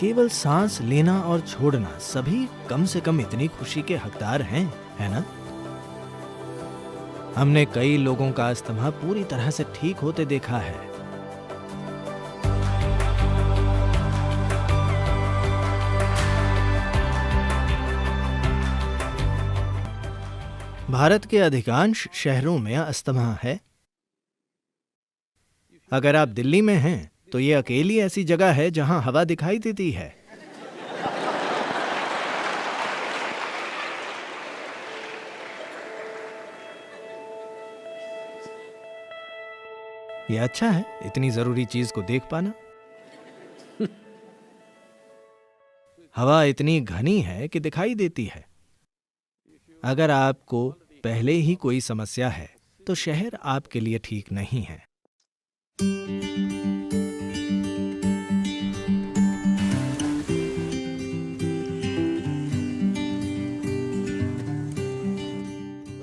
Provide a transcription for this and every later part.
केवल सांस लेना और छोड़ना सभी कम से कम इतनी खुशी के हकदार हैं, है ना? हमने कई लोगों का अस्थमा पूरी तरह से ठीक होते देखा है। भारत के अधिकांश शहरों में अस्थमा है। अगर आप दिल्ली में हैं तो ये अकेली ऐसी जगह है जहां हवा दिखाई देती है। ये अच्छा है इतनी जरूरी चीज को देख पाना। हवा इतनी घनी है कि दिखाई देती है। अगर आपको पहले ही कोई समस्या है तो शहर आपके लिए ठीक नहीं है।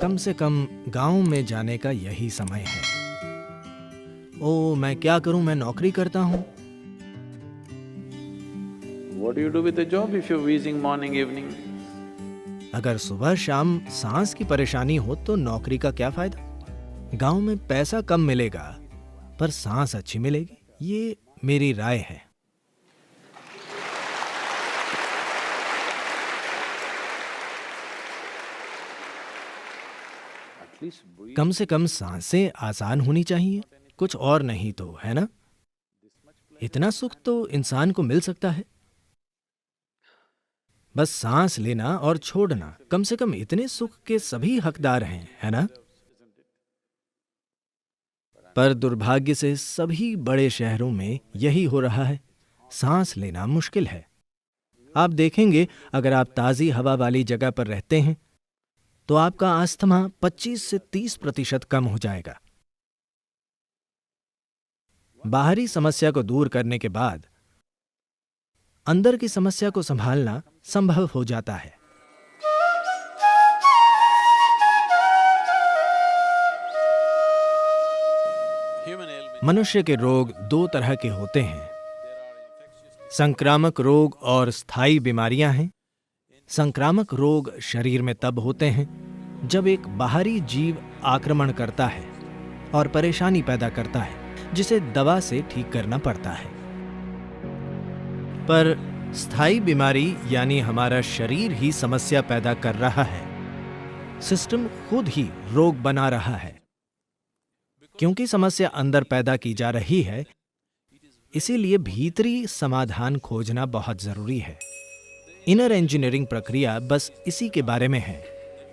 कम से कम गांव में जाने का यही समय है। ओ, मैं क्या करूं, मैं नौकरी करता हूं। What do you do with the job if you're wheezing morning, evening? अगर सुबह शाम सांस की परेशानी हो तो नौकरी का क्या फायदा? गांव में पैसा कम मिलेगा पर सांस अच्छी मिलेगी, ये मेरी राय है। कम से कम सांसें आसान होनी चाहिए, कुछ और नहीं तो, है ना? इतना सुख तो इंसान को मिल सकता है। बस सांस लेना और छोड़ना, कम से कम इतने सुख के सभी हकदार हैं, है ना? पर दुर्भाग्य से सभी बड़े शहरों में यही हो रहा है। सांस लेना मुश्किल है। आप देखेंगे अगर आप ताजी हवा वाली जगह पर रहते हैं तो आपका अस्थमा 25 से 30% कम हो जाएगा। बाहरी समस्या को दूर करने के बाद अंदर की समस्या को संभालना संभव हो जाता है। मनुष्य के रोग दो तरह के होते हैं, संक्रामक रोग और स्थायी बीमारियां हैं। संक्रामक रोग शरीर में तब होते हैं जब एक बाहरी जीव आक्रमण करता है और परेशानी पैदा करता है, जिसे दवा से ठीक करना पड़ता है। पर स्थायी बीमारी यानी हमारा शरीर ही समस्या पैदा कर रहा है, सिस्टम खुद ही रोग बना रहा है। क्योंकि समस्या अंदर पैदा की जा रही है, इसीलिए भीतरी समाधान खोजना बहुत जरूरी है। इनर इंजीनियरिंग प्रक्रिया बस इसी के बारे में है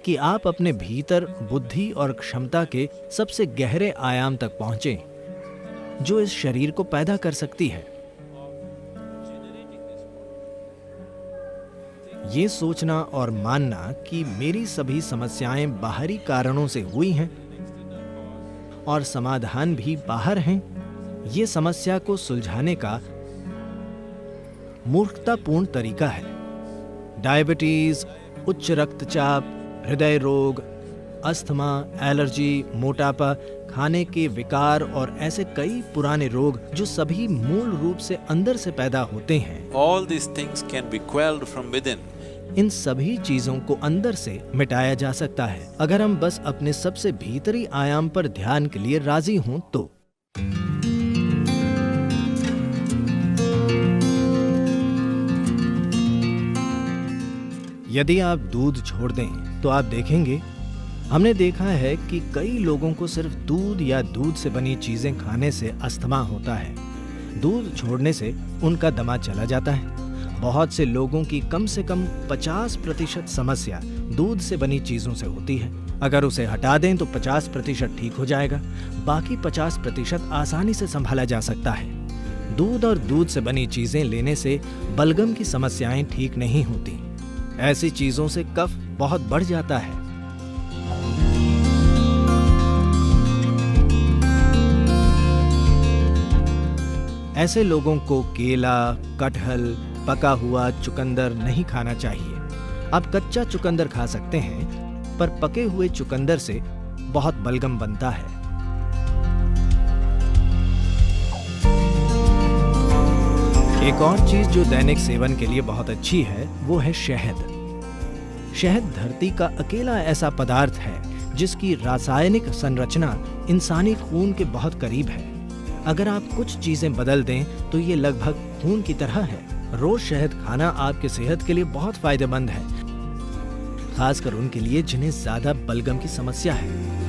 कि आप अपने भीतर बुद्धि और क्षमता के सबसे गहरे आयाम तक पहुंचें जो इस शरीर को पैदा कर सकती है। ये सोचना और मानना कि मेरी सभी समस्याएं बाहरी कारणों से हुई हैं और समाधान भी बाहर हैं, ये समस्या को सुलझाने का मूर्खतापूर्ण तरीका है। डायबिटीज, उच्च रक्तचाप, हृदय रोग, अस्थमा, एलर्जी, मोटापा, खाने के विकार और ऐसे कई पुराने रोग जो सभी मूल रूप से अंदर से पैदा होते हैं। All these things can be quelled from within. इन सभी चीजों को अंदर से मिटाया जा सकता है अगर हम बस अपने सबसे भीतरी आयाम पर ध्यान के लिए राजी हों तो। यदि आप दूध छोड़ दें तो आप देखेंगे, हमने देखा है कि कई लोगों को सिर्फ दूध या दूध से बनी चीजें खाने से अस्थमा होता है। दूध छोड़ने से उनका दमा चला जाता है। बहुत से लोगों की कम से कम 50% समस्या दूध से बनी चीजों से होती है। अगर उसे हटा दें तो 50% ठीक हो जाएगा। बाकी 50% आसानी से संभाला जा सकता है। दूध और दूध से बनी चीजें लेने से बलगम की समस्याएं ठीक नहीं होती। ऐसी चीजों से कफ बहुत बढ़ जाता है। ऐसे लोगों को केला, कटहल, पका हुआ चुकंदर नहीं खाना चाहिए। आप कच्चा चुकंदर खा सकते हैं, पर पके हुए चुकंदर से बहुत बलगम बनता है। एक और चीज जो दैनिक सेवन के लिए बहुत अच्छी है वो है शहद। शहद धरती का अकेला ऐसा पदार्थ है जिसकी रासायनिक संरचना इंसानी खून के बहुत करीब है। अगर आप कुछ चीजें बदल दें तो ये लगभग खून की तरह है। रोज शहद खाना आपके सेहत के लिए बहुत फायदेमंद है, खासकर उनके लिए जिन्हें ज्यादा बलगम की समस्या है।